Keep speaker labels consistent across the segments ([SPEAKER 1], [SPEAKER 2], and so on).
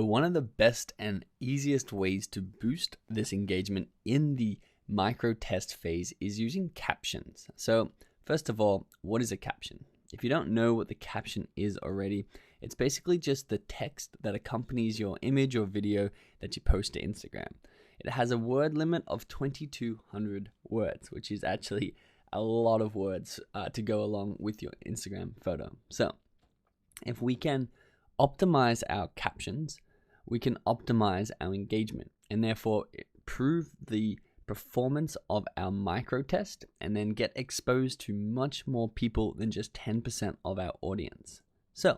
[SPEAKER 1] So one of the best and easiest ways to boost this engagement in the micro test phase is using captions. So first of all, what is a caption? If you don't know what the caption is already, it's basically just the text that accompanies your image or video that you post to Instagram. It has a word limit of 2,200 words, which is actually a lot of words to go along with your Instagram photo. So if we can optimize our captions, we can optimize our engagement and therefore improve the performance of our micro test and then get exposed to much more people than just 10% of our audience. So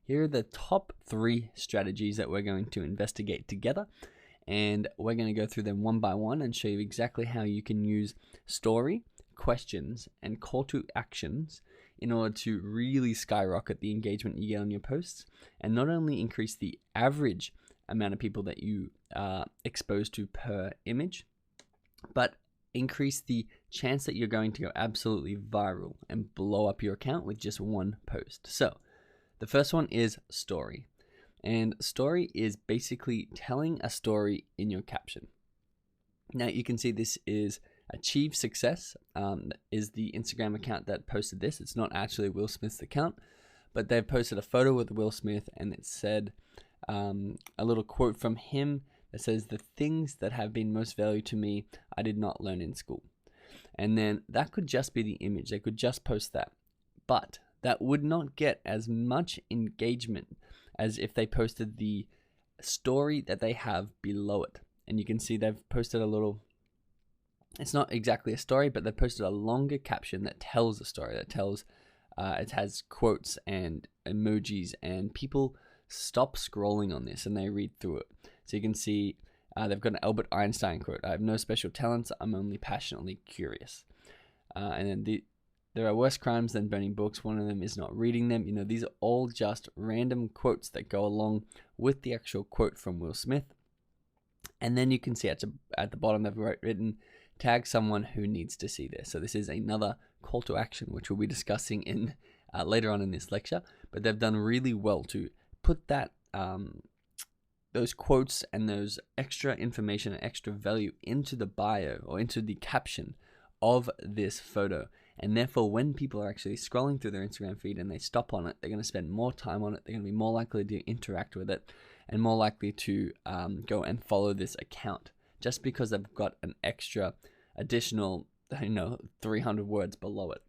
[SPEAKER 1] here are the top 3 strategies that we're going to investigate together, and we're going to go through them one by one and show you exactly how you can use story, questions, and call to actions in order to really skyrocket the engagement you get on your posts, and not only increase the average amount of people that you are exposed to per image, but increase the chance that you're going to go absolutely viral and blow up your account with just one post. So the first one is story. And story is basically telling a story in your caption. Now you can see this is Achieve Success, is the Instagram account that posted this. It's not actually Will Smith's account, but they've posted a photo with Will Smith, and it said a little quote from him that says, "The things that have been most valued to me, I did not learn in school." And then that could just be the image. They could just post that. But that would not get as much engagement as if they posted the story that they have below it. And you can see they've posted a little, it's not exactly a story, but they posted a longer caption that tells a story, that tells, it has quotes and emojis, and people stop scrolling on this and they read through it. So you can see they've got an Albert Einstein quote: "I have no special talents, I'm only passionately curious." And then there are worse crimes than burning books. One of them is not reading them. You know, these are all just random quotes that go along with the actual quote from Will Smith. And then you can see at the bottom they've written, "Tag someone who needs to see this." So this is another call to action, which we'll be discussing in later on in this lecture. But they've done really well to put that those quotes and those extra information and extra value into the bio or into the caption of this photo. And therefore, when people are actually scrolling through their Instagram feed and they stop on it, they're going to spend more time on it. They're going to be more likely to interact with it and more likely to go and follow this account just because they've got an extra additional 300 words below it.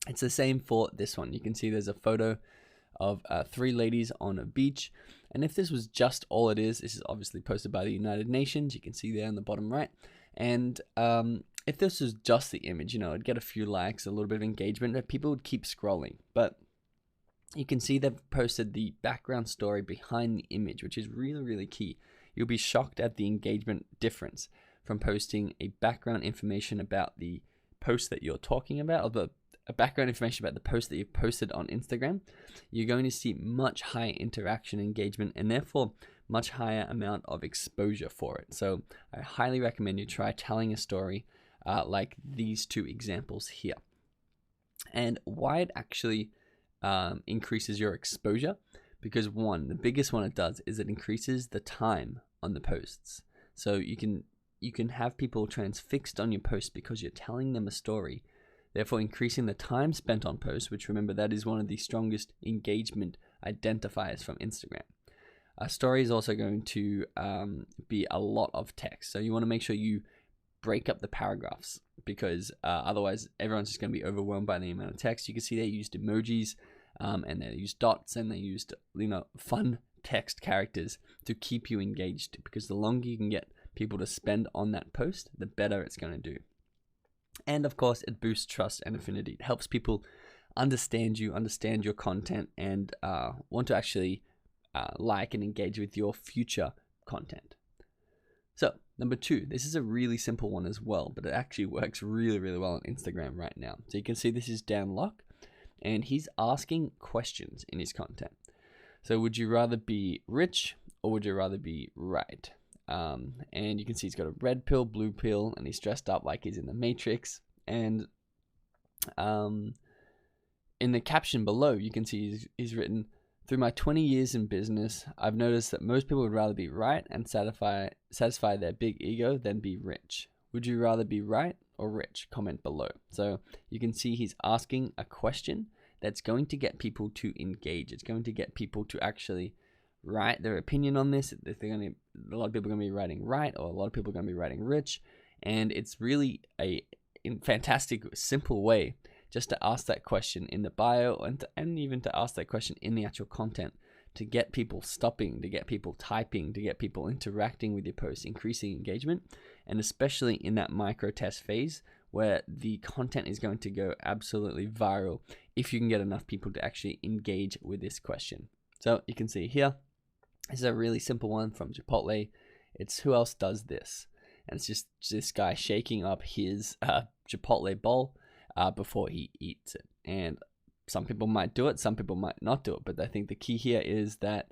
[SPEAKER 1] It's the same for this one. You can see there's a photo of 3 ladies on a beach. And if this was just all it is, this is obviously posted by the United Nations. You can see there in the bottom right. And if this was just the image, it'd get a few likes, a little bit of engagement, and people would keep scrolling. But you can see they've posted the background story behind the image, which is really, really key. You'll be shocked at the engagement difference from posting a background information about the post that you're talking about, or the background information about the post that you've posted on Instagram. You're going to see much higher interaction, engagement, and therefore much higher amount of exposure for it. So I highly recommend you try telling a story like these 2 examples here. And why it actually increases your exposure, because the biggest one it does is it increases the time on the posts. So you can have people transfixed on your post because you're telling them a story, therefore increasing the time spent on posts, which, remember, that is one of the strongest engagement identifiers from Instagram. A story is also going to be a lot of text, so you want to make sure you break up the paragraphs, because otherwise everyone's just going to be overwhelmed by the amount of text. You can see they used emojis and they used dots, and they used fun text characters to keep you engaged, because the longer you can get people to spend on that post, the better it's going to do. And of course, it boosts trust and affinity. It helps people understand you, understand your content, and want to actually like and engage with your future content. So number 2, this is a really simple one as well, but it actually works really, really well on Instagram right now. So you can see this is Dan Locke, and he's asking questions in his content. So would you rather be rich or would you rather be right? And you can see he's got a red pill, blue pill, and he's dressed up like he's in the Matrix. And in the caption below, you can see he's written Through my 20 years in business, I've noticed that most people would rather be right and satisfy their big ego than be rich. Would you rather be right or rich? Comment below. So you can see he's asking a question that's going to get people to engage. It's going to get people to actually write their opinion on this. A lot of people are going to be writing right, or a lot of people are going to be writing rich. And it's really a fantastic, simple way just to ask that question in the bio and even to ask that question in the actual content to get people stopping, to get people typing, to get people interacting with your posts, increasing engagement, and especially in that micro test phase where the content is going to go absolutely viral if you can get enough people to actually engage with this question. So you can see here, this is a really simple one from Chipotle. It's who else does this? And it's just this guy shaking up his Chipotle bowl before he eats it. And some people might do it, some people might not do it. But I think the key here is that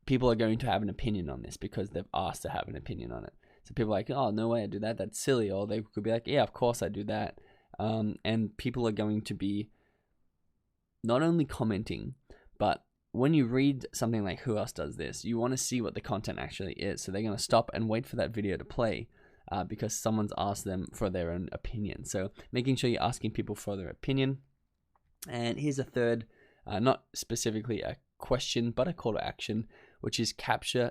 [SPEAKER 1] people are going to have an opinion on this because they've asked to have an opinion on it. So people are like, oh, no way I do that. That's silly. Or they could be like, yeah, of course I do that. And people are going to be not only commenting, but when you read something like who else does this, you want to see what the content actually is. So they're going to stop and wait for that video to play because someone's asked them for their own opinion. So making sure you're asking people for their opinion. And here's a third, not specifically a question, but a call to action, which is caption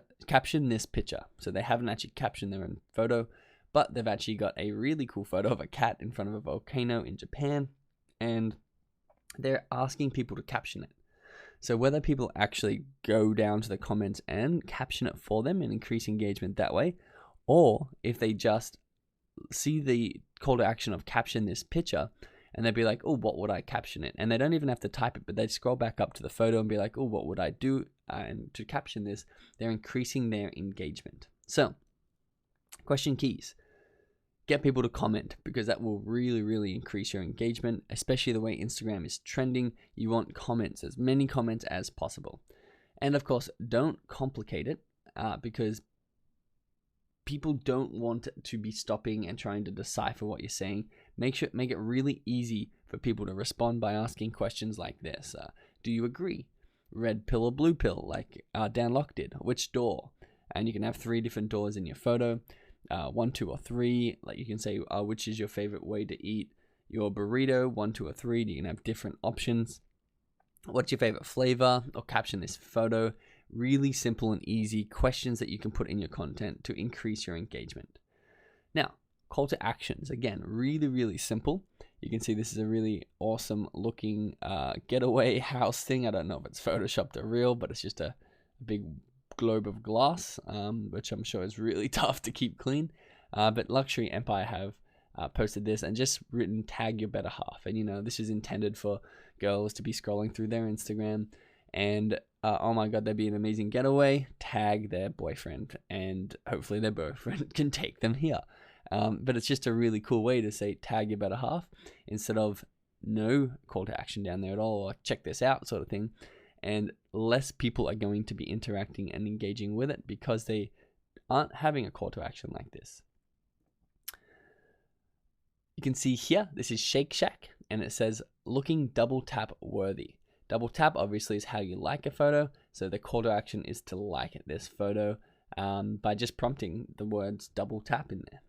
[SPEAKER 1] this picture. So they haven't actually captioned their own photo, but they've actually got a really cool photo of a cat in front of a volcano in Japan, and they're asking people to caption it. So whether people actually go down to the comments and caption it for them and increase engagement that way, or if they just see the call to action of caption this picture and they'd be like, oh, what would I caption it? And they don't even have to type it, but they'd scroll back up to the photo and be like, oh, what would I do? And to caption this, they're increasing their engagement. So question keys. Get people to comment because that will really, really increase your engagement, especially the way Instagram is trending. You want comments, as many comments as possible. And of course, don't complicate it because people don't want to be stopping and trying to decipher what you're saying. Make it really easy for people to respond by asking questions like this. Do you agree? Red pill or blue pill, like Dan Locke did. Which door? And you can have 3 different doors in your photo. 1, 2, or 3. Like you can say, which is your favorite way to eat your burrito? 1, 2, or 3. You can have different options. What's your favorite flavor? Or caption this photo. Really simple and easy questions that you can put in your content to increase your engagement. Now, call to actions. Again, really, really simple. You can see this is a really awesome looking getaway house thing. I don't know if it's photoshopped or real, but it's just a big globe of glass, which I'm sure is really tough to keep clean. But Luxury Empire have posted this and just written tag your better half. And this is intended for girls to be scrolling through their Instagram and oh my god, that'd be an amazing getaway. Tag their boyfriend, and hopefully their boyfriend can take them here. But it's just a really cool way to say tag your better half instead of no call to action down there at all, or check this out sort of thing. And less people are going to be interacting and engaging with it because they aren't having a call to action like this. You can see here, this is Shake Shack, and it says looking double tap worthy. Double tap obviously is how you like a photo, so the call to action is to like this photo by just prompting the words double tap in there.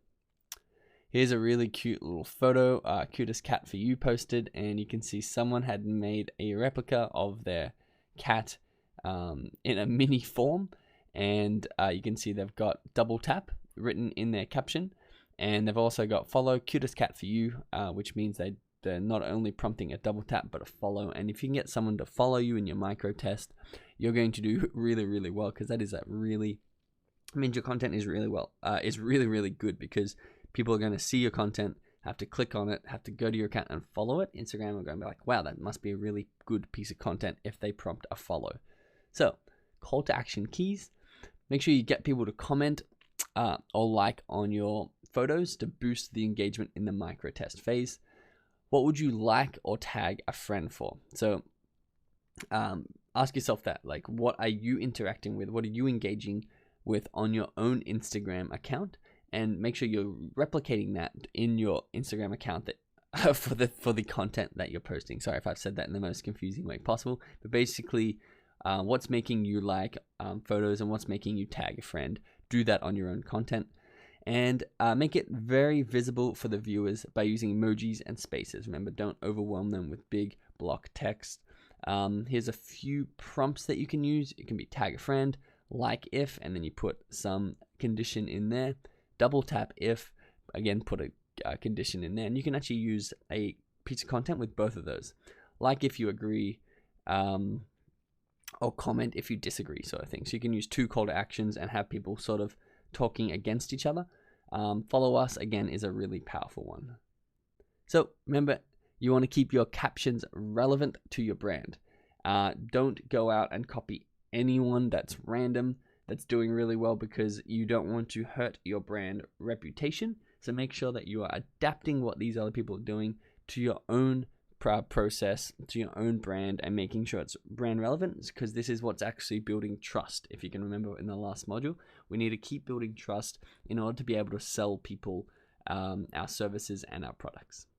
[SPEAKER 1] Here's a really cute little photo, cutest cat for you posted, and you can see someone had made a replica of their cat in a mini form, and you can see they've got double tap written in their caption, and they've also got follow cutest cat for you, which means they're not only prompting a double tap but a follow. And if you can get someone to follow you in your micro test, you're going to do really, really well, because that is your content is really, really good, because people are going to see your content, have to click on it, have to go to your account and follow it. Instagram are going to be like, wow, that must be a really good piece of content if they prompt a follow. So call to action keys. Make sure you get people to comment or like on your photos to boost the engagement in the micro test phase. What would you like or tag a friend for? So ask yourself that, like, what are you interacting with? What are you engaging with on your own Instagram account? And make sure you're replicating that in your Instagram account that for the content that you're posting. Sorry if I've said that in the most confusing way possible, but basically what's making you like photos and what's making you tag a friend. Do that on your own content. And make it very visible for the viewers by using emojis and spaces. Remember, don't overwhelm them with big block text. Here's a few prompts that you can use. It can be tag a friend, like if, and then you put some condition in there. Double tap if, again, put a condition in there. And you can actually use a piece of content with both of those. Like if you agree, or comment if you disagree, sort of thing. So you can use two call to actions and have people sort of talking against each other. Follow us, again, is a really powerful one. So remember, you want to keep your captions relevant to your brand. Don't go out and copy anyone that's random, that's doing really well, because you don't want to hurt your brand reputation. So make sure that you are adapting what these other people are doing to your own process, to your own brand, and making sure it's brand relevant, because this is what's actually building trust. If you can remember in the last module, we need to keep building trust in order to be able to sell people our services and our products.